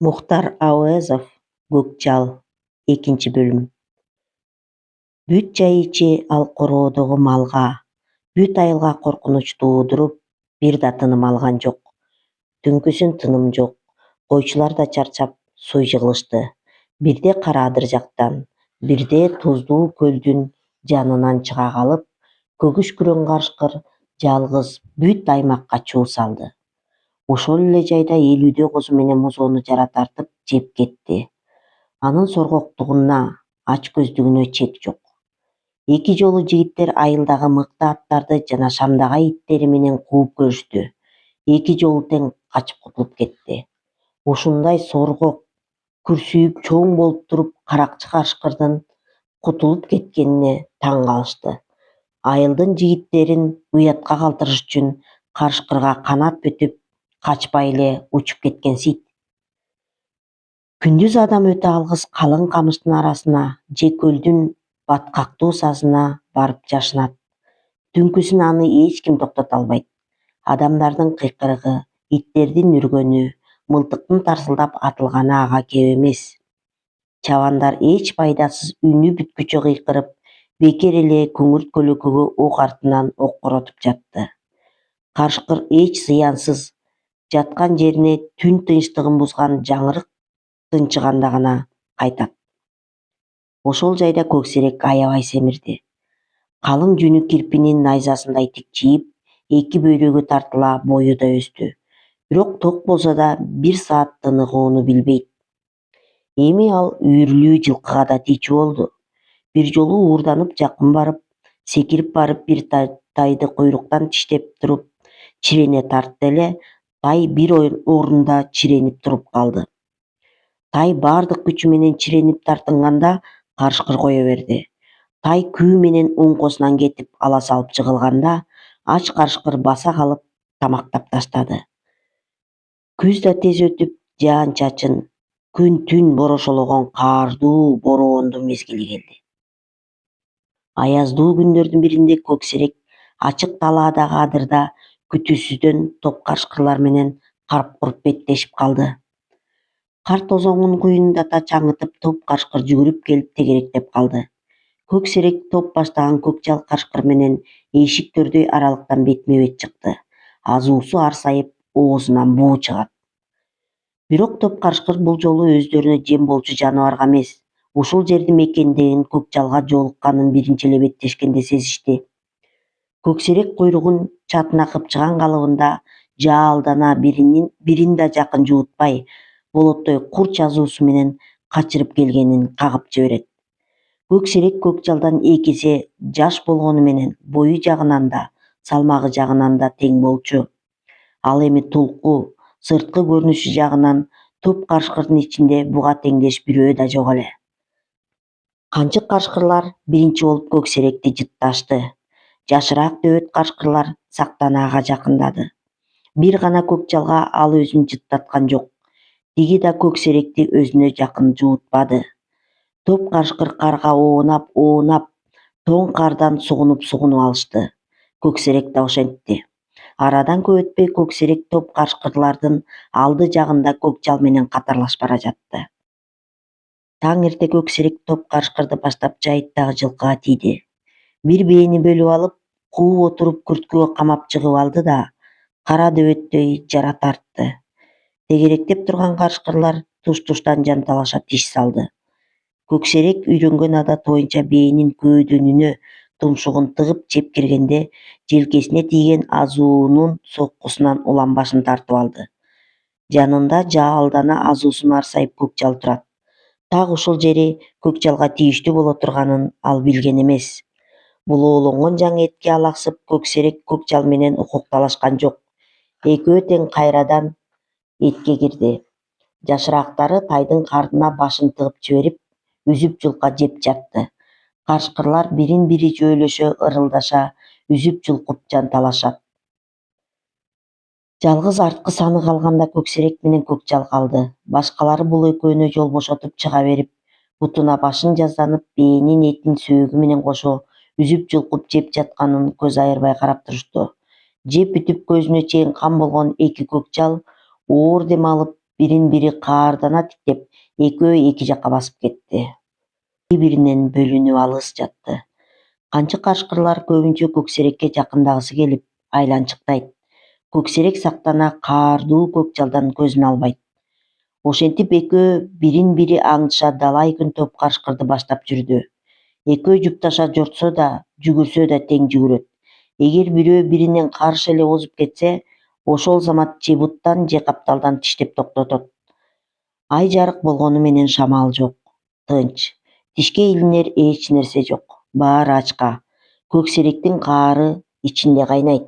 Мухтар Ауэзов «Көкжал» 2-бөлүм. Бүт жай ичи ал короодогу малга, бүт айылга коркунуч туудуруп, бир да тыным алган жок. Түнкүсүн тыным жок. Койчулар да чарчап суй жыгылышты. Бирде Кара Адыр жактан, бирде Туздуу көлдүн жанынан чыга калып, көгүш-күрөң карышкыр жалгыз бүт аймакка чуу салды. Ошол эле жайда элүүдөй козу менен музоону жара тартып жеп кетти. Анын соргоктугуна, ач көздүгүнө чек жок. Эки жолу жигиттер айылдагы мыкты аттарды жана Шамдагай иттери менен кууп көрүштү. Эки жолу тең качып кутулуп кетти. Ушундай соргок, күрсүйүп чоң болуп туруп каракчы карышкырдын кутулуп кеткенине таң калышты. Айылдын жигиттерин уятка калтырыш үчүн карышкырга канат бүтүп качпай эле учуп кеткенсиз. Күндүз адам өтө алгыс калың камыштын арасына же көлдүн баткактуу сазына барып жашынат. Түнкүсүн аны эч ким токтото албайт. Адамдардын кыйкырыгы, иттердин үргөнү, мылтыктын тарсылдап атылганы ага кеп эмес. Чабандар эч пайдасыз үнү бүткүчө кыйкырып, бекер эле күңүрт көлөкөгө ок артынан ок коротуп жатты. Карышкыр эч зыянсыз жаткан жерине түн тынчтыгын бузган жаңырык тынчыганда гана кайтат. Ошол жайда көксерек аябай семирди. Калың жүнү кирпинин найзасындай тикчиип, эки бөйрөгү тартыла бою да өстү. Бирок ток болсо да бир саат тыныгууну билбейт. Эми ал үйүрлүү жылкыга да тийчү болду. Бир жолу уурданып жакын барып, секирип барып бир тайды куйруктан тиштеп туруп, чирене тартты эле, тай бир орунда чиренип туруп калды. Тай бардык күчү менен чиренип тартынганда карышкыр кое берди. Тай күү менен оңкосунан кетип ала салып жыгылганда, ач карышкыр баса калып тамактап таштады. Күз да тез өтүп, жаан-чачын, күн-түн борошологон каардуу, бороондуу мезгили келди. Аяздуу күндөрдүн биринде көксерек ачык талаадагы адырда күтүүсүздөн топ карышкырлар менен карп куруп беттешип калды. Кар тозоңун куюндата чаңытып топ карышкыр жүгүрүп келип тегеректеп калды. Көксерек топ баштаган көкжал карышкыр менен эшиктердөй аралыктан бетме бет чыкты. Азуусу арсайып, оозунан буу чыгат. Бирок топ карышкыр бул жолу өздөрүнө жем болчу жаныбарга эмес, ушул жерди мекендеген көкжалга жолукканын биринчи эле беттешкенде сезишти. Көксерек куйругун чатына кыпчыган калыбында жаалдана бирин да жакын жуутпай, болоттой курч азуусу менен качырып келгенин кагып жиберет. Көксерек көкжалдан эки эсе жаш болгону менен бою жагынан да, салмагы жагынан да тең болчу. Ал эми тулку, сырткы көрүнүшү жагынан топ карышкырдын ичинде буга теңдеш бирөө да жок эле. Канчык карышкырлар биринчи болуп көксеректи жытташты. Жашыраак дөбөт карышкырлар сактана ага жакындады. Бир гана көкжалга ал өзүн жыттаткан жок. Тиги да көксеректи өзүнө жакын жуутпады. Топ карышкыр карга оонап, тоң кардан сугунуп алышты. Көксерек да ошентти. Арадан көп өтпөй көксерек топ карышкырлардын алды жагында көкжал менен катарлаш бара жатты. Таң эрте көксерек топ карышкырды баштап жайыттагы жылкыга тийди. Бир бээни бөлүп алып, кууп отуруп күрткүгө камап жыгып алды да, кара дөбөттөй жара тартты. Тегеректеп турган карышкырлар туш-туштан жанталаша тиш салды. Көксерек үйрөнгөн адаты боюнча бээнин көөдөнүнө тумшугун тыгып жеп киргенде, желкесине тийген азуунун соккусунан улам башын тартып алды. Жанында жаалдана азуусуна арсайып көкжал турат. Так ушул жери көкжалга тийиштүү боло турганын ал билген эмес. Булоолонгон жаңы этке алаксып көксерек көкжал менен укукталашкан жок. Экөө тең кайрадан этке кирди. Жашыраактары тайдын кардына башын тыгып жиберип, үзүп-жулка жеп жатты. Карышкырлар бирин бири жөөлөшө, ырылдаша, үзүп-жулкуп жанталашат. Жалгыз арткы саны калганда көксерек менен көкжал калды. Башкалары бул экөөнө жол бошотуп чыга берип, бутуна башын жазданып, бээнин этин сөөгү менен кошо үзүп-жулкуп жеп жатканын көз айырбай карап турушту. Жеп бүтүп көзүнө чейин кан болгон эки көкжал оор дем алып, бирин бири каардана тиктеп, экөө эки жакка басып кетти. Бири-биринен бөлүнүп алыс жатты. Канчы-карышкырлар көбүнчө көксерекке жакындагысы келип, айланчыктайт. Көксерек сактана каардуу көк жалдан көзүн албайт. Ошентип экөө бирин бири аңдыша далай күн топ карышкырды баштап жүрдү. Экөө жупташа жортсо да, жүгүрсө да тең жүгүрөт. Эгер бирөө биринен каршы эле озуп кетсе, ошол замат же буттан же капталдан тиштеп токтотот. Ай жарык болгону менен шамал жок. Тынч. Тишке илинер эч нерсе жок. Баары ачка. Көксеректин каары ичинде кайнайт.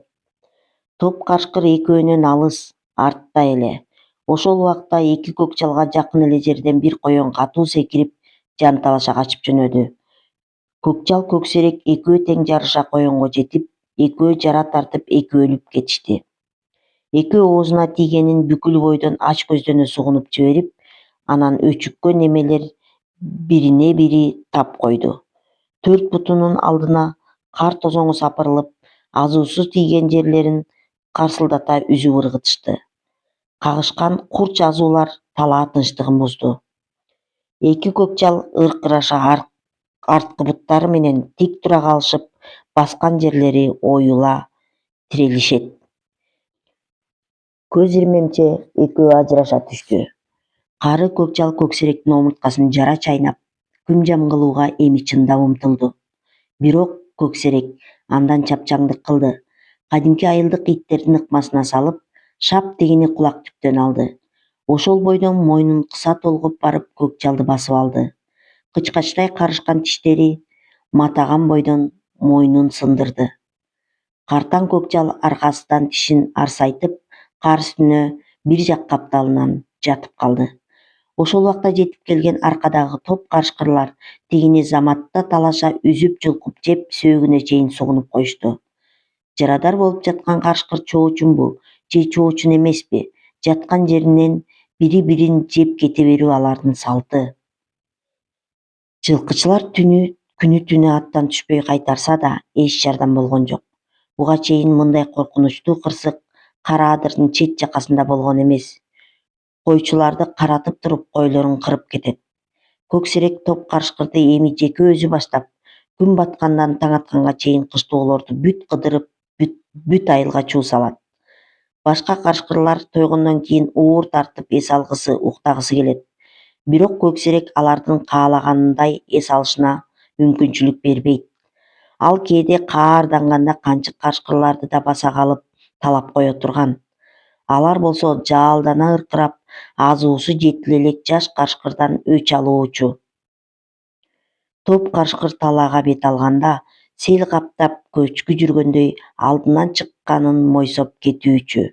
Топ карышкыр экөөнөн алыс, артта эле. Ошол убакта эки көк жалга жакын эле жерден бир коен катуу секирип, жанталаша качып жөнөдү. Көкжал көксерек экөө тең жарыша коенго жетип, экөө жара тартып экөөлүп кетишти. Экөө оозуна тийгенин бүкүл бойдон ач көздөнө сугунуп жиберип, анан өчүккөн эмелер бирине бири тап койду. Төрт бутунун алдына кар тозоңу сапырылып, азуусу тийген жерлерин карсылдата үзүп ыргытышты. Кагышкан курч азуулар талаа тынчтыгын бузду. Эки көк жал ыркыраша арткы буттары менен тик тура калышып, баскан жерлери оюла тирелишет. Көз ирмемче экөө ажыраша түштү. Кары көк жал көксеректин омурткасын жара чайнап, күмжам кылууга эми чындап умтулду. Бирок көксерек андан чапчаңдык кылды. Кадимки айылдык иттердин ыкмасына салып, шап дегени кулак түптөн алды. Ошол бойдон мойнун кыса толгоп барып көк жалды басып алды. Кычкачтай карышкан тиштери матаган бойдон мойнун сындырды. Картаң көк жал аркасынан тишин арсайтып, кар үстүнө бир жак капталынан жатып калды. Ошол убакта жетип келген аркадагы топ карышкырлар тигини заматта талаша үзүп-жулкуп жеп сөөгүнө чейин сугунуп коюшту. Жарадар болуп жаткан карышкыр чоочунбу же чоочун эмеспи, жаткан жеринен бири-бирин жеп кете берүү алардын салты. Жылкычылар күнү түнү аттан түшпөй кайтарса да эч жардам болгон жок. Буга чейин мындай коркунучтуу кырсык Кара Адырдын чет жакасында болгон эмес. Койчуларды каратып туруп койлорун кырып кетет. Көксерек топ карышкырды эми жеке өзү баштап, күн баткандан таң атканга чейин кыштоолорду бүт кыдырып, бүт айылга чуу салат. Башка карышкырлар тойгондон кийин оор тартып эс алгысы, уктагысы келет. Бирок көксерек алардын каалаганындай эс алышына мүмкүнчүлүк бербейт. Ал кээде каарданганда канчык карышкырларды да баса калып талап кое турган. Алар болсо жаалдана ыркырап, азуусу жетиле элек жаш карышкырдан өч алуучу. Топ карышкыр талаага бет алганда, сел каптап көчкү жүргөндөй алдынан чыкканын мойсоп кетүүчү.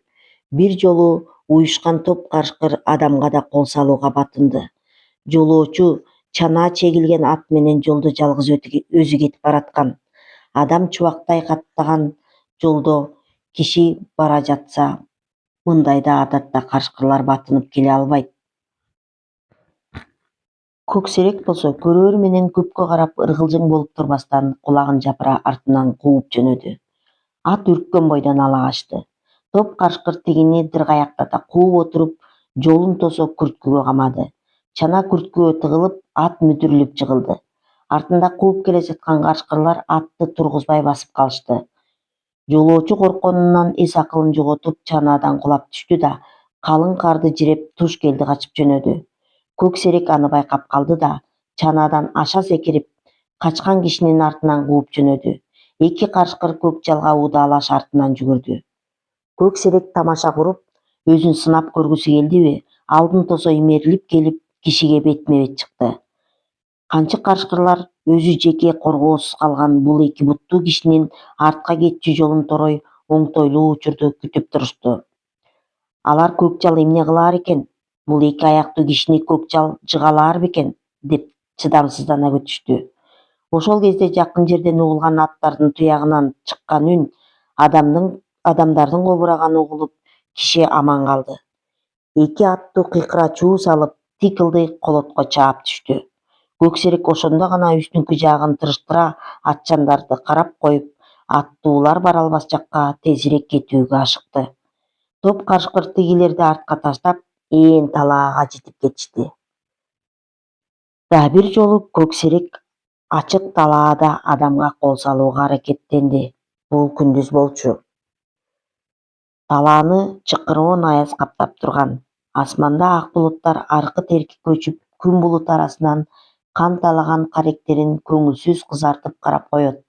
Бир жолу уюшкан топ карышкыр адамга да кол салууга батынды. Жолоочу чанаа чегилген ат менен жолдо жалгыз өзү кетип бараткан. Адам чубактай каттаган жолдо киши бара жатса, мындайда адатта карышкырлар батынып келе албайт. Көксерек болсо көрөөрү менен көпкө карап ыргылжың болуп турбастан кулагын жапыра артынан кууп жөнөдү. Ат үрккөн бойдон ала качты. Топ карышкыр тигини дыргаяктата кууп отуруп, жолун тосо күрткүгө камады. Чана күрткүгө тыгылып, ат мүдүрүлүп жыгылды. Артында кууп келе жаткан карышкырлар атты тургузбай басып калышты. Жолоочу коркконунан эс акылын жоготуп, чанаадан кулап түштү да, калың карды жиреп туш келди качып жөнөдү. Көксерек аны байкап калды да, чанаадан аша секирип, качкан кишинин артынан кууп жөнөдү. Эки карышкыр көк жалга удаалаш артынан жүгүрдү. Көксерек тамаша куруп, өзүн сынап көргүсү келдиби, алдын тосо имерилип келип, кишиге бетме бет чыкты. Канчык карышкырлар өзү жеке коргоосуз калган бул эки буттуу кишинин артка кетчү жолун торой оңтойлуу учурду күтүп турушту. Алар көк жал эмне кылаар экен? Бул эки аяктуу кишини көк жал жыга алаар бекен? Деп чыдамсыздана күтүштү. Ошол кезде жакын жерден угулган аттардын туягынан чыккан үн адамдардын кобураганы угулуп, киши аман калды. Эки аттуу кыйкыра чуу салып, тик ылдый колотко чаап түштү. Көксерек ошондо гана үстүңкү жаагын тырыштыра атчандарды карап коюп, аттуулар бара албас жакка тезирээк кетүүгө ашыкты. Топ карышкыр тигилерди артка таштап, ээн талаага жетип кетишти. Дагы бир жолу көксерек ачык талаада адамга кол салууга аракеттенди. Бул күндүз болчу. Талааны чыкыроон аяз каптап турган. Асманда ак булуттар аркы-терки көчүп, күн булут арасынан канталаган каректерин көңүлсүз кызартып карап коет.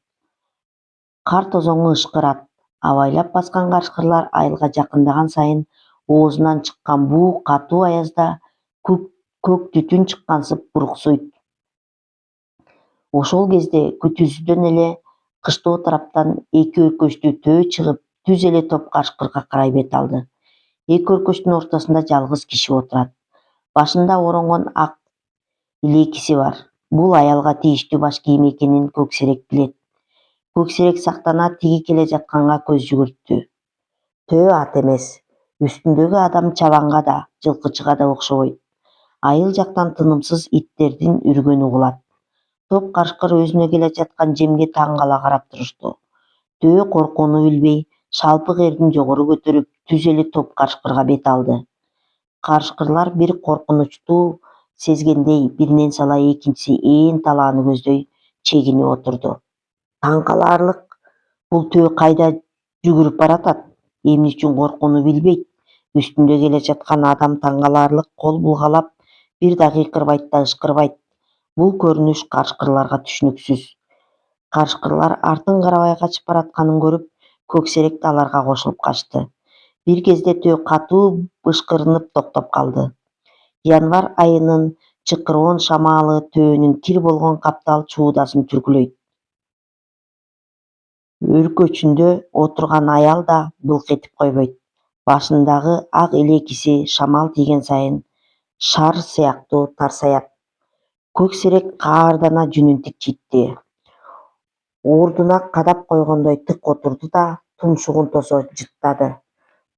Кар тозоңу ышкырат. Абайлап баскан каршкырлар айылга жакындаган сайын оозунан чыккан буу катуу аязда көк түтүн чыккансып буруксуйт. Ошол кезде күтүүсүдөн эле кыштоо тараптан эки өркөчтүү төө чыгып, түз эле топ кашкырга карай бет алды. Эки өркөчтүн ортосунда жалгыз киши отурат. Башында оронгон ак илекиси бар. Бул аялга тийиштүү баш кийим экенин көксерек билет. Көксерек сактана тиги келе жатканга көз жүгүрттү. Төө ат эмес. Үстүндөгү адам чабанга да, жылкычыга да окшобойт. Айыл жактан тынымсыз иттердин үргөнү угулат. Топ кашкыр өзүнө келе жаткан жемге таң кала карап турушту. Төө коркууну билбей, шалпык эрдин жогору көтөрүп, түз эле топ кашкырга бет алды. Кашкырлар бир коркунучту сезгендей биринен сала экинчиси ээн талааны көздөй чегинип отурду. Таң калаарлык, бул төө кайда жүгүрүп баратат, эмне үчүн коркууну билбейт. Үстүндө келе жаткан адам таң калаарлык кол булгалап, бир да кыйкырбайт да ышкырбайт. Бул көрүнүш кашкырларга түшүнүксүз. Кашкырлар артын карабай качып баратканын көрүп, көксерек да аларга кошулуп качты. Бир кезде төө катуу бышкырынып токтоп калды. Январь айынын чыкыроон шамалы төөнүн кир болгон каптал чуудасын түркүлөйт. Өркөчүндө отурган аял да былк этип койбойт. Башындагы ак илекиси шамал тийген сайын шар сыяктуу тарсаят. Көксерек каардана жүнүн тикчитти. Ордуна кадап койгондой тык отурду да тумшугун тосо жыттады.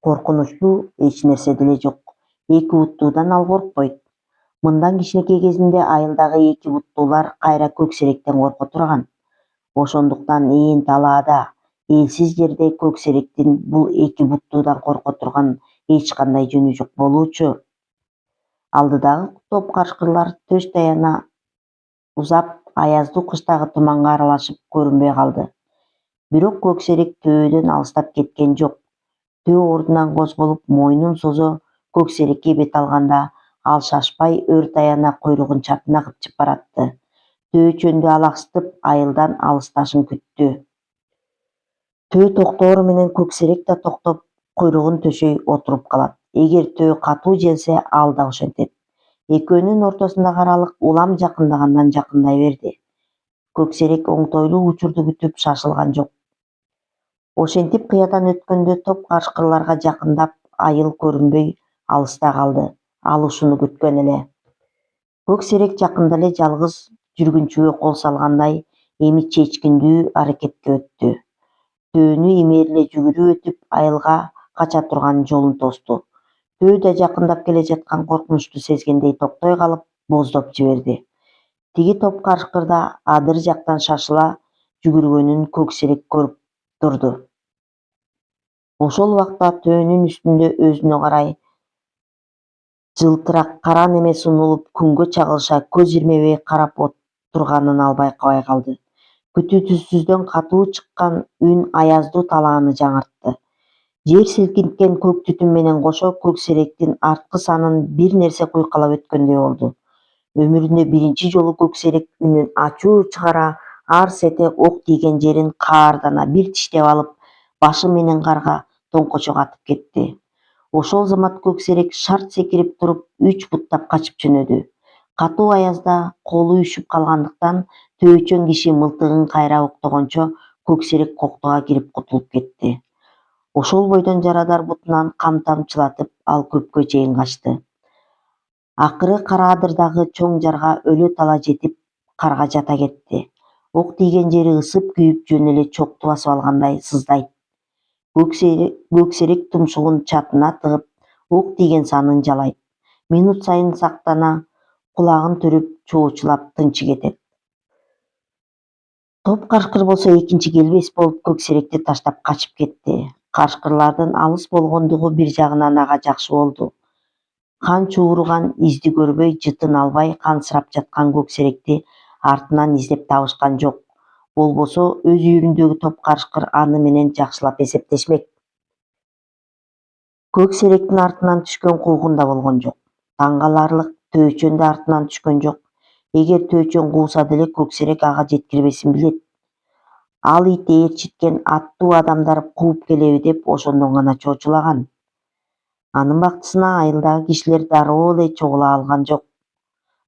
Коркунучтуу эч нерсе деле жок. Эки буттуудан ал коркпойт. Мындан кичинекей кезинде айылдагы эки буттуулар кайра көксеректен корко турган. Ошондуктан ээн талаада, элсиз жерде көксеректин бул эки буттуудан корко турган эч кандай жөнү жок болуучу. Алдыдагы топ кашкырлар төш таяна узап, аяздуу кыштагы туманга аралашып көрүнбөй калды. Бирок көксерек төөдөн алыстап кеткен жок. Төө ордунан козголуп, мойнун созо көксерекке бет алганда, ал шашпай өр таяна куйругун чатына кыпчып баратты. Төө чөндү алаксытып, айылдан алысташын күттү. Төө токтоору менен көксерек да токтоп, куйругун төшөй отуруп калат. Эгер төө катуу желсе, ал да ошентет. Экөөнүн ортосундагы аралык улам жакындагандан жакындай берди. Көксерек оңтойлуу учурду күтүп шашылган жок. Ошентип кыядан өткөндө топ кашкырларга жакындап, айыл көрүнбөй алыста калды. Ал ушуну күткөн эле. Көксерек жакында эле жалгыз жүргүнчүгө кол салгандай эми чечкиндүү аракетке өттү. Төөнү имериле жүгүрүп өтүп, айылга кача турган жолун тосту. Төө да жакындап келе жаткан коркунучту сезгендей токтой калып, боздоп жиберди. Тиги топ кашкыр да адыр жактан шашыла жүгүргөнүн көксерек көрүп турду. Ошол убакта төөнүн үстүндө өзүнө карай жылтырак кара неме сунулуп, күнгө чагылыша көз ирмебей карап турганын ал байкабай калды. Күтүүсүздөн катуу чыккан үн аяздуу талааны жаңыртты. Жер силкинткен көк түтүн менен кошо көксеректин арткы санын бир нерсе куйкалап өткөндөй болду. Өмүрүндө биринчи жолу көксерек үнүн ачуу чыгара, ар сете ок тийген жерин каардана бир тиштеп алып, башы менен карга тоңкочо катып кетти. Ошол замат көксерек шарт секирип туруп, үч буттап качып жөнөдү. Катуу аязда колу үйшүп калгандыктан төөчөң киши мылтыгын кайра уктогончо көксерек коктуга кирип кутулуп кетти. Ошол бойдон жарадар бутунан кам тамчылатып, ал көпкө чейин качты. Акыры кара адырдагы чоң жарга өлө тала жетип, карга жата кетти. Ок тийген жери ысып күйүп жөн эле чокту басып алгандай сыздайт. Көксерек тумшугун чатына тыгып, ок тийген санын жалайт. Минут сайын сактана кулагын түрүп, чоочулап тынчы кетет. Топ кашкыр болсо экинчи келбес болуп көксеректи таштап качып кетти. Кашкырлардын алыс болгондугу бир жагынан ага жакшы болду. Кан чууруган изди көрбөй, жытын албай кансырап жаткан көксеректи артынан издеп табышкан жок. Болбосо өз үйүрүндөгү топ карышкыр аны менен жакшылап эсептешмек. Көксеректин артынан түшкөн куугун да болгон жок. Таң каларлык, төөчөн да артынан түшкөн жок. Эгер төөчөн кууса деле көксерек ага жеткирбесин билет. Ал ит ээрчиткен аттуу адамдар кууп келеби деп ошондон гана чочулаган. Анын бактысына айылдагы кишилер дароо эле чогула алган жок.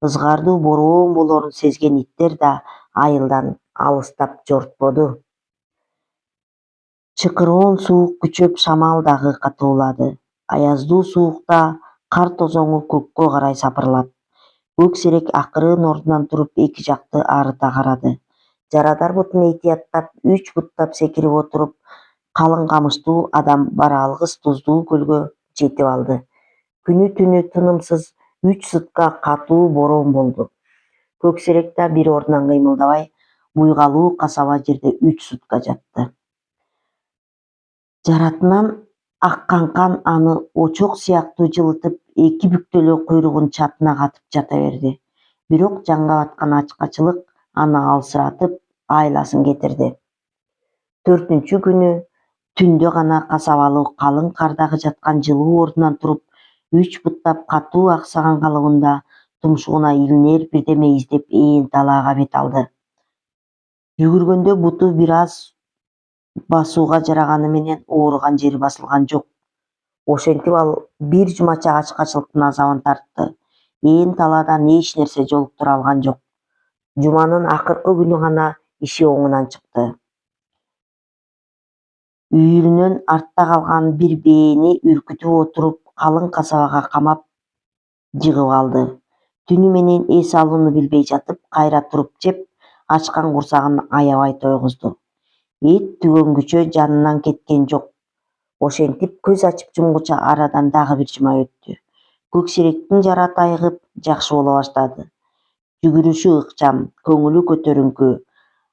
Ызгардуу бороон болорун сезген иттер да айылдан алыстап жортподу. Чыкыроон суук күчөп, шамал дагы катуулады. Аяздуу суукта кар тозоңу көккө карай сапырылат. Көксерек акырын ордунан туруп эки жакты арыта карады. Жарадар бутун этияттап, 3 буттап секирип отуруп, калың камыштуу адам бара алгыс туздуу көлгө жетип алды. Күнү түнү тынымсыз 3 сутка катуу бороон болду. Көксерек да бир ордунан кыймылдабай, буйгалуу касаба жерде 3 сутка жатты. Жаратынан аккан кан аны очок сыяктуу жылытып, эки бүктөлө куйругун чатына катып жата берди. Бирок жанга баткан ачкачылык аны алсыратып, айласын кетирди. 4-күнү түндө гана касабалуу калың кардагы жаткан жылуу ордунан туруп, 3 буттап катуу аксаган калыбында тумшугуна илинер бирдеме издеп ээн талаага бет алды. Жүгүргөндө буту бир аз басууга жараганы менен ооруган жери басылган жок. Ошентип ал бир жумача ачкачылыктын азабын тартты. Ээн талаадан эч нерсе жолуктура алган жок. Жуманын акыркы күнү гана иши оңунан чыкты. Үйүрүнөн артта калган бир бээни үркүтүп отуруп, калың касабага камап жыгып алды. Түнү менен эс алууну билбей жатып, кайра туруп жеп, ачкан курсагын аябай тойгузду. Эт түгөнгүчө жанынан кеткен жок. Ошентип көз ачып жумгуча арадан дагы бир жума өттү. Көксеректин жараты айыгып, жакшы боло баштады. Жүгүрүшү ыкчам, көңүлү көтөрүңкү.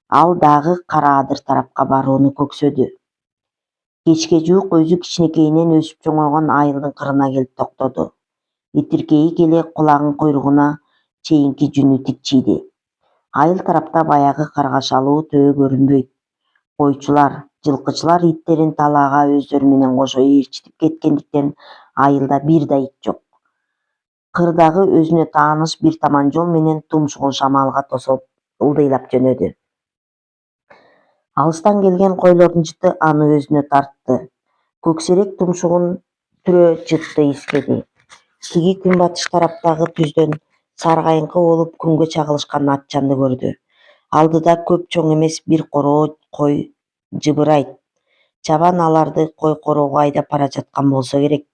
Ал дагы Кара Адыр тарапка барууну көксөдү. Кечке жуук өзү кичинекейинен өсүп чоңойгон айылдын кырына келип токтоду. Итиркейи келе кулагын куйругуна чейинки жүнү тикчийди. Айыл тарапта баягы каргашалуу төө көрүнбөйт. Койчулар, жылкычылар иттерин талаага өздөрү менен кошо ээрчитип кеткендиктен айылда бир да ит жок. Кырдагы өзүнө тааныш бир таман жол менен тумшугун шамалга тосоп ылдыйлап жөнөдү. Алыстан келген койлордун жыты аны өзүнө тартты. Көксерек тумшугун түрө жытты искеди. Тиги күнбатыш тараптагы түздөн саргайыңкы болуп күнгө чагылышкан атчанды көрдү. Алдыда көп чоң эмес бир короо кой жыбырайт. Чабан аларды кой короого айдап бара жаткан болсо керек.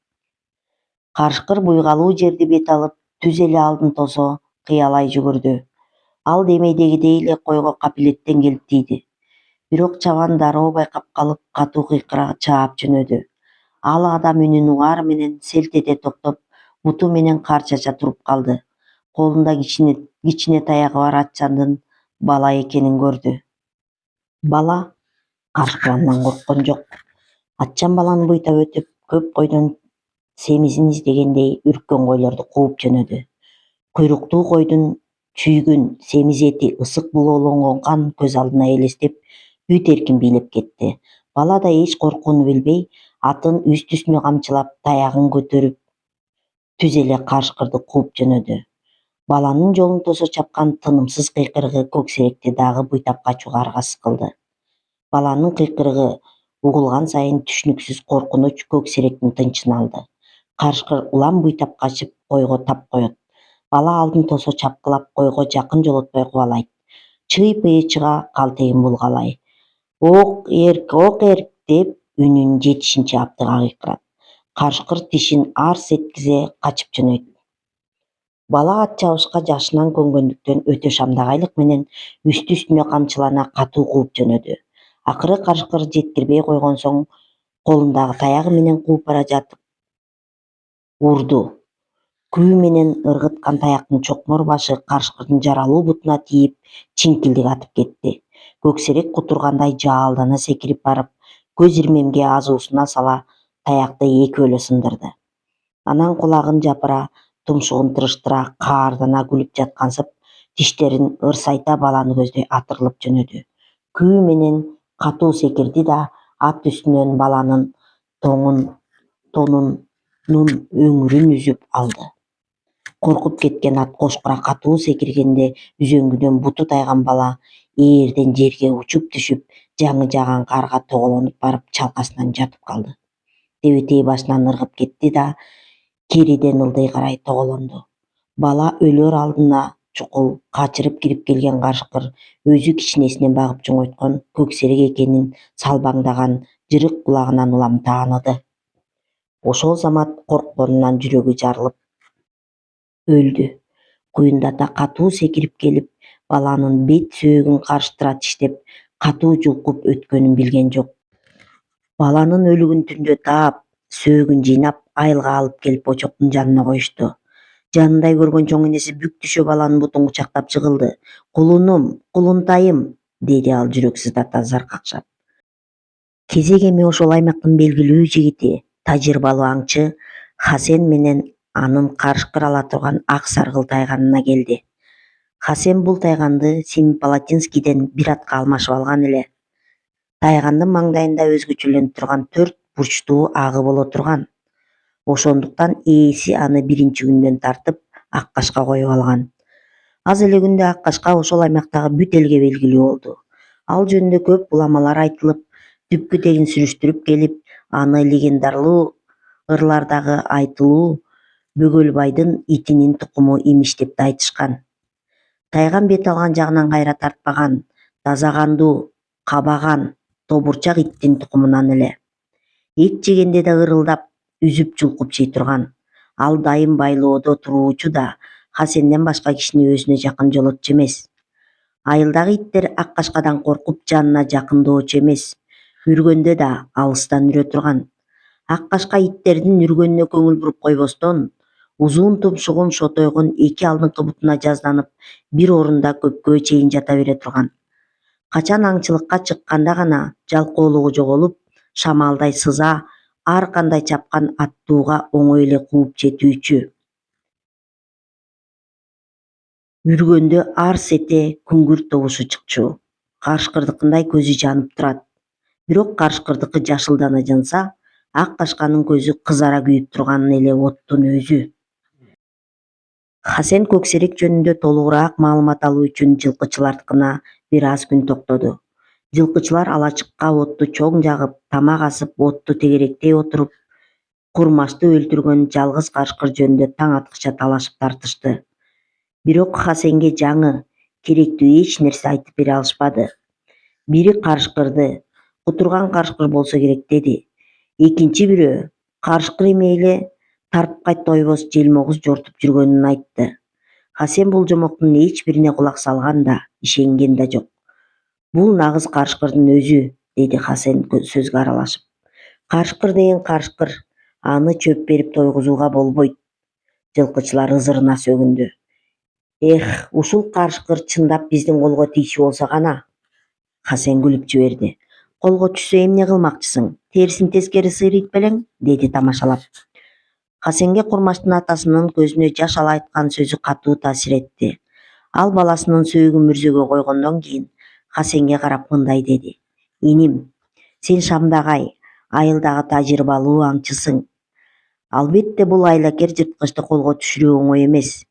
Карышкыр буйгалуу жерди бет алып, түз эле алдын тосо кыялай жүгүрдү. Ал демейдегидей эле койго капилеттен келип тийди. Бирок чабан дароо байкап калып, катуу кыйкыра чаап жөнөдү. Ал адам үнүн угаары менен селт эте токтоп, буту менен кар чача туруп калды. Колунда кичине таягы бар атчандын бала экенин көрдү. Бала карышкырандан корккон жок. Атчан баланы буйтап өтүп, көп койдон семизин издегендей үрккөн койлорду кууп жөнөдү. Куйруктуу койдун чүйгүн, семиз эти, ысык булоолонгон кан көз алдына элестеп, бүт эркин бийлеп кетти. Бала да эч коркууну билбей, атын үстү-үстүнө камчылап, таягын көтөрүп, түз эле карышкырды кууп жөнөдү. Баланын жолун тосо чапкан тынымсыз кыйкырыгы көксеректи дагы буйтап качууга аргасыз кылды. Баланын кыйкырыгы угулган сайын түшүнүксүз коркунуч көксеректин тынчын алды. Карышкыр улам буйтап качып койго тап коет. Бала алдын тосо чапкылап койго жакын жолотпой кубалайт. Чый-пыйы чыга калтегин булгалай. Ок эрк деп үнүн жетишинче аптыга кыйкырат. Карышкыр тишин арс эткизе качып жөнөйт. Бала ат чабышка жашынан көнгөндүктөн өтө шамдагайлык менен үстү-үстүнө камчылана катуу кууп жөнөдү. Акыры карышкыр жеткирбей койгон соң колундагы таягы менен кууп бара жатып урду. Күбө менен ыргыткан таяктын чокмор башы карышкырдын жаралуу бутуна тийип, чиңкилдик атып кетти. Көксерек кутургандай жаалдана секирип барып, көз ирмемге азуусуна сала таякты экөөлө сындырды. Анан кулагын жапыра, тумшугун тырыштыра, каардана күлүп жаткансып, тиштерин ырсайта баланы көздөй атырылып жөнөдү. Күү менен катуу секирди да ат үстүнөн баланын тонунун өңүрүн үзүп алды. Коркуп кеткен ат кошкура катуу секиргенде үзөңгүдөн буту тайган бала ээрден жерге учуп түшүп, жаңы жааган карга тоголонуп барып чалкасынан жатып калды. Тебетей башынан ыргып кетти да кериден ылдый карай тоголонду. Бала өлөр алдына чукул качырып кирип келген карышкыр өзү кичинесинен багып чоңойткон көксерек экенин салбаңдаган жырык кулагынан улам тааныды. Ошол замат коркконунан жүрөгү жарылып өлдү. Куюндата катуу секирип келип, баланын бет сөөгүн карыштыра тиштеп, катуу жулкуп өткөнүн билген жок. Баланын өлүгүн түндө таап, сөөгүн жыйнап, айылга алып келип очоктун жанына коюшту. Жанындай көргөн чоң энеси бүк түшө баланын бутун кучактап жыгылды. "Кулунум, кулунтайым", деди ал жүрөксүз заркакшап. Кезек эми ошол аймактын белгилүү жигити, тажрыйбалуу аңчы Хасен менен анын карышкыр ала турган ак саргыл тайганына келди. Хасен бул тайганды Семипалатинскийден бир атка алмашып алган эле. Тайгандын маңдайында өзгөчөлөнүп турган 4 бурчтуу агы боло турган. Ошондуктан ээси аны биринчи күндөн тартып ак кашка коюп алган. Аз эле күндө ак кашка ошол аймактагы бүт элге белгилүү болду. Ал жөнүндө көп буламалар айтылып, түпкү тегин сүрүштүрүп келип, аны легендарлуу ырлардагы айтылуу Бөгөлбайдын итинин тукуму имиш деп да айтышкан. Тайган бет алган жагынан кайра тартпаган, таза кандуу, кабаган, тобурчак иттин тукумунан эле. Эт жегенде да ырылдап, үзүп жулкуп жей турган. Ал дайым байлоодо туруучу да Хасенден башка кишини өзүнө жакын жолотчу эмес. Айылдагы иттер ак кашкадан коркуп жанына жакындоочу эмес, үргөндө да алыстан үрө турган. Ак кашка иттердин үргөнүнө көңүл буруп койбостон, узун тумшугун шотойгон эки алдыңкы бутуна жазданып, бир орунда көпкө чейин жата бере турган. Качан аңчылыкка чыкканда гана жалкоолугу жоголуп, шамалдай сыза, ар кандай чапкан аттууга оңой эле кууп жетүүчү. Үргөндө ар сете күңгүрт добушу чыкчу. Карышкырдыкындай көзү жанып турат. Бирок карышкырдыкы жашылдана жанса, ак кашканын көзү кызара күйүп турган эле оттун өзү. Хасен көксерек жөнүндө толугураак маалымат алуу үчүн жылкычылардыкына бир аз күн токтоду. Жылкычылар алачыкка отту чоң жагып, тамак асып, отту тегеректей отуруп, курмашты өлтүргөн жалгыз карышкыр жөнүндө таң аткыча талашып тартышты. Бирок Хасенге жаңы, керектүү эч нерсе айтып бере алышпады. Бири карышкырды, кутурган карышкыр болсо керек деди. Экинчи бирөө карышкыр эме эле тарпкай тойбос желмогуз жортуп жүргөнүн айтты. Хасен бул жомоктун эч бирине кулак салган да, ишенген да жок. Бул нагыз карышкырдын өзү, деди Хасен сөзгө аралашып. Карышкыр деген карышкыр, аны чөп берип тойгузууга болбойт. Жылкычылар ызырына сөгүндү. Эх, ушул карышкыр чындап биздин колго тийчү болсо гана. Хасен күлүп жиберди. Колго түшсө эмне кылмакчысың? Терисин тескери сыйрыйт белең, деди тамашалап. Хасенге курмаштын атасынын көзүнө жаш ала айткан сөзү катуу таасир этти. Ал баласынын сөөгүн мүрзөгө койгондон кийин Хасенге карап мындай деди. Иним, сен Шамдагай, айылдагы тажрыйбалуу аңчысың. Албетте бул айлакер жырткычты колго түшүрүү оңой эмес.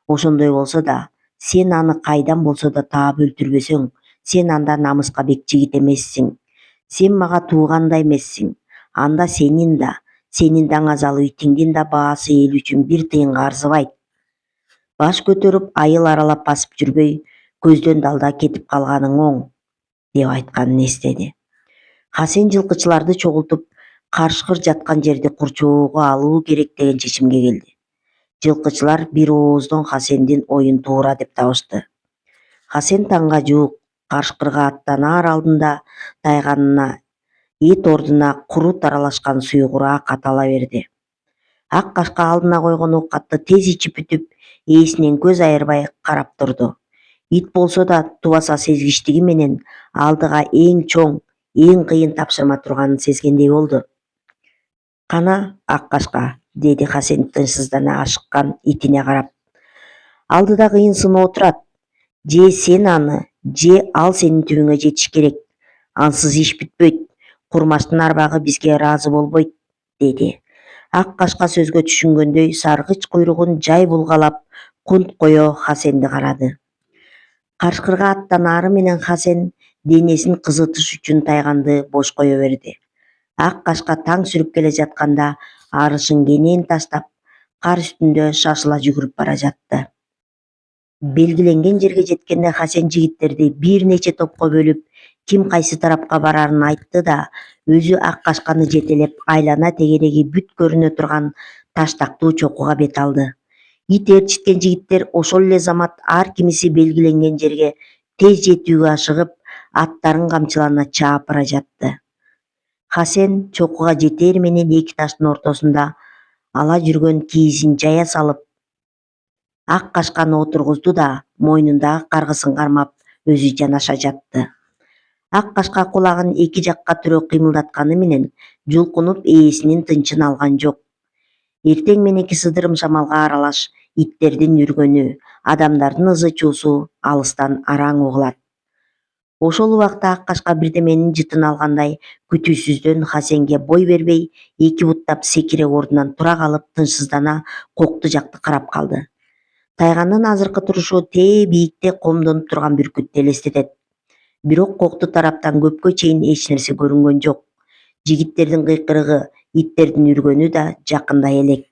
Ошондой болсо да, сен аны кайдан болсо да таап өлтүрбөсөң, сен анда намыска бек жигит эмессиң. Сен мага тууган да эмессиң. Анда сенин даңазалуу итиңдин да баасы эл үчүн бир тыйынга арзыбайт. Баш көтөрүп айыл аралап басып жүрбөй, көздөн далда кетип калганың оң, деп айтканын эстеди. Хасен жылкычыларды чогултуп, карышкыр жаткан жерди курчоого алуу керек деген чечимге келди. Жылкычылар бир ооздон Хасендин оюн туура деп табышты. Хасен таңга жуук карышкырга аттанаар алдында тайганына эт ордуна курут аралашкан суйгураак ат ала берди. Ак кашка алдына койгон оокатты тез ичип бүтүп, ээсинен көз айырбай карап турду. Ит болсо да тубаса сезгичтиги менен алдыга эң чоң, эң кыйын тапшырма турганын сезгендей болду. Кана, ак кашка, деди Хасен тынчсыздана ашыккан итине карап. Алдыда кыйын сыноо турат. Же сен аны, же ал сенин түбүңө жетиш керек. Ансыз иш бүтпөйт. Курмаштын арбагы бизге ыраазы болбойт, деди. Ак кашка сөзгө түшүнгөндөй саргыч куйругун жай булгалап, кунт кое Хасенди карады. Кашкырга аттанаары менен Хасен денесин кызытыш үчүн тайганды бош кое берди. Ак кашка таң сүрүп келе жатканда арышын кенен таштап, кар үстүндө шашыла жүгүрүп бара жатты. Белгиленген жерге жеткенде Хасен жигиттерди бир нече топко бөлүп, ким кайсы тарапка барарын айтты да, өзү ак кашканы жетелеп, айлана тегереги бүт көрүнө турган таштактуу чокуга бет алды. Ит ээрчиткен жигиттер ошол эле замат ар кимиси белгиленген жерге тез жетүүгө ашыгып, аттарын камчылана чаап бара жатты. Хасен чокуга жетери менен эки таштын ортосунда ала жүргөн кийизин жая салып, ак кашканы отургузду да мойнундагы каргысын кармап өзү жанаша жатты. Ак кашка кулагын эки жакка түрө кыймылдатканы менен жулкунуп ээсинин тынчын алган жок. Эртең мененки сыдырым шамалга аралаш иттердин үргөнү, адамдардын ызы чуусу алыстан араң угулат. Ошол убакта ак кашка бирдеменин жытын алгандай күтүүсүздөн Хасенге бой бербей, эки буттап секире ордунан тура калып, тынчсыздана кокту жакты карап калды. Тайганын азыркы турушу тээ бийикте комдонуп турган бүркүттү элестетет. Бирок кокту тараптан көпкө чейин эч нерсе көрүнгөн жок. Жигиттердин кыйкырыгы, иттердин үргөнү да жакындай элек.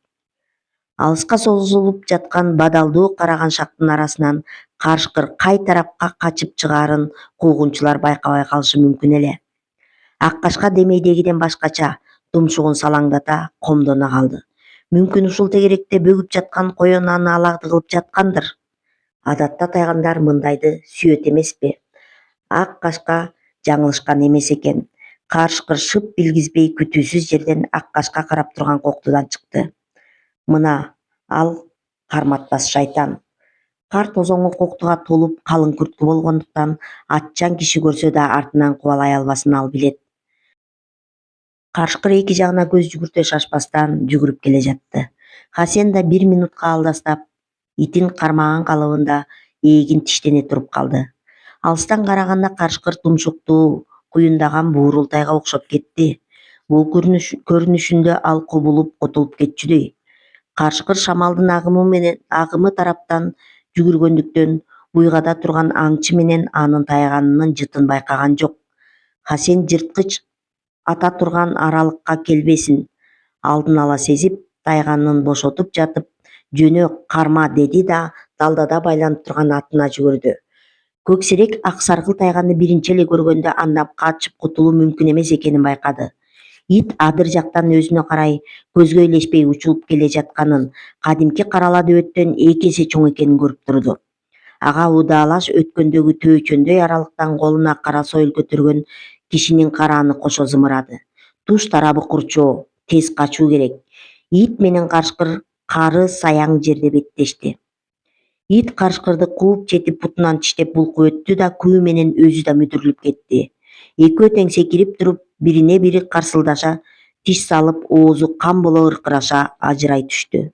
Алыска созулуп жаткан бадалдуу караган шактын арасынан кашкыр кай тарапка качып чыгаарын куугунчулар байкабай калышы мүмкүн эле. Ак кашка демейдегиден башкача тумшугун салаңдата комдоно калды. Мүмкүн ушул тегеректе бөгүп жаткан коен аны алагды кылып жаткандыр. Адатта тайгандар мындайды сүйөт эмеспи? Ак кашка жаңылышкан эмес экен. Кашкыр шып билгизбей күтүүсүз жерден ак кашка карап турган коктудан чыкты. Мына ал карматпас шайтан. Кар тозоңу коктуга толуп калың күрткү болгондуктан атчан киши көрсө да артынан кубалай албасын ал билет. Кашкыр эки жагына көз жүгүртө шашпастан жүгүрүп келе жатты. Хасен да бир минутка алдастап, итин кармаган калыбында эгин тиштене туруп калды. Алыстан караганда кашкыр тумшуктуу, куюндаган буурултайга окшоп кетти. Бул көрүнүшүндө ал кубулуп кутулуп кетчүдөй. Кашкыр шамалдын агымы тараптан жүгүргөндүктөн буйгада турган аңчы менен анын тайганынын жытын байкаган жок. Хасен жырткыч ата турган аралыкка келбесин алдын ала сезип, тайганын бошотуп жатып, жөнө карма деди да далдада байланып турган атына жүгүрдү. Көксерек ак саргыл тайганды биринчи эле көргөндө андан качып кутулуу мүмкүн эмес экенин байкады. Ит адыр жактан өзүнө карай көзгө илешпей учулуп келе жатканын, кадимки карала дөбөттөн эки эсе чоң экенин көрүп турду. Ага удаалаш өткөндөгү төөчөндөй аралыктан колуна кара сойыл көтөргөн кишинин карааны кошо зымырады. Туш тарабы курчоо, тез качуу керек. Ит менен кашкыр кары саяң жерде беттешти. Ит кашкырды кууп жетип бутунан тиштеп булкуп өттү да күбө менен өзү да мүдүрүлүп кетти. Экөө тең секирип туруп, бирине бири карсылдаша тиш салып, оозу кан боло ыркыраша ажырай түштү.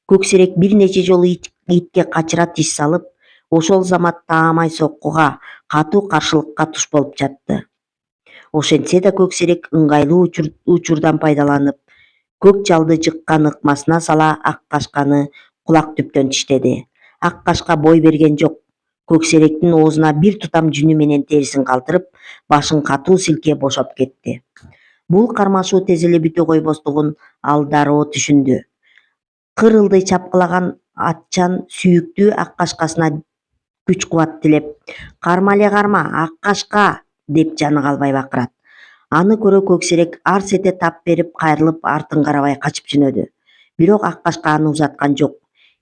Көксерек бир нече жолу итке качыра тиш салып, ошол замат таамай соккуга, катуу каршылыкка туш болуп жатты. Ошентсе да көксерек ыңгайлуу учурдан пайдаланып, көк жалды жыккан ыкмасына сала ак кашканы кулак түптөн тиштеди. Ак кашка бой берген жок. Көксеректин оозуна бир тутам жүнү менен терисин калтырып, башын катуу силкеп бошоп кетти. Бул кармашуу тез эле бүтө койбостугун ал дароо түшүндү. Кыр ылдый чапкылаган атчан сүйүктүү ак кашкасына күч кубат тилеп, "Карма эле карма, ак кашка!" деп жаны калбай бакырат. Аны көрө көксерек арс эте тап берип, кайрылып артын карабай качып жөнөдү. Бирок ак кашка аны узаткан жок.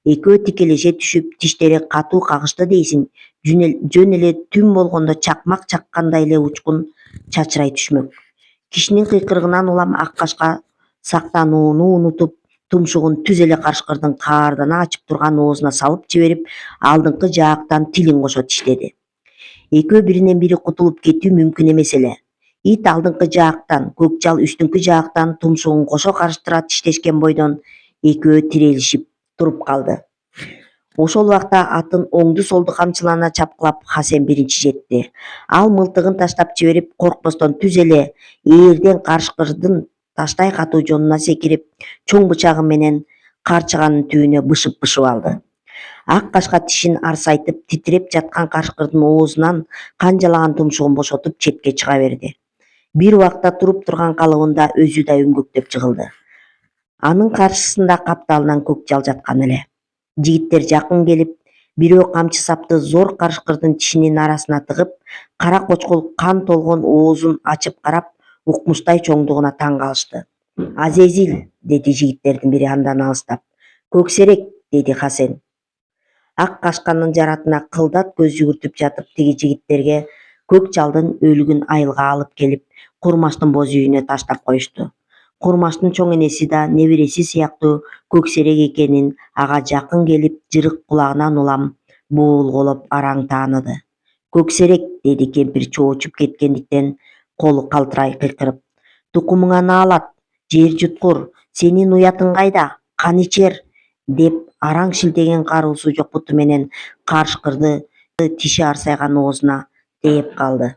Экөө тикелеше түшүп, тиштери катуу кагышты дейсиң, жөн эле түн болгондо чакмак чаккандай эле учкун чачырай түшмөк. Кишинин кыйкырыгынан улам ак кашка сактанууну унутуп, тумшугун түз эле кашкырдын каардана ачып турган оозуна салып жиберип, алдыңкы жаактан тилин кошо тиштеди. Экөө биринен бири кутулуп кетүү мүмкүн эмес эле. Ит алдыңкы жаактан, көкжал үстүңкү жаактан тумшугун кошо карыштыра тиштешкен бойдон экөө тирелишип туруп калды. Ошол убакта атын оңду солду камчылана чапкылап Хасен биринчи жетти. Ал мылтыгын таштап жиберип, коркпостон түз эле ээрден карышкырдын таштай катуу жонуна секирип, чоң бычагы менен карчыганын түбүнө бышып алды. Ак кашка тишин арсайтып, титиреп жаткан карышкырдын оозунан канжалаган тумшугун бошотуп четке чыга берди. Бир убакта туруп турган калыбында өзү да үңгөктөп жыгылды. Анын каршысында капталынан көкжал жаткан эле. Жигиттер жакын келип, бирөө камчы сапты зор карышкырдын тишинин арасына тыгып, кара кочкол кан толгон оозун ачып карап, укмуштай чоңдугуна таң калышты. «Азезил», деди жигиттердин бири андан алыстап. «Көксерек», деди Хасен. Ак кашканын жаратына кылдат көз жүгүртүп жатып, тиги жигиттерге көкжалдын өлүгүн айылга алып келип, Курмаштын боз үйүнө таштап коюшту. Курмаштын чоң энеси да небереси сыяктуу Көксерек экенин ага жакын келип, жырык кулагынан улам боолголоп араң тааныды. «Көксерек», деди кемпир чоочуп кеткендиктен колу калтырай кыйкырып. «Тукумуңан аалат, жер жуткур, сенин уятың кайда, кан ичер», деп араң шилтеген кароосу жок буту менен карышкырды тиши арсайган оозуна тээп калды.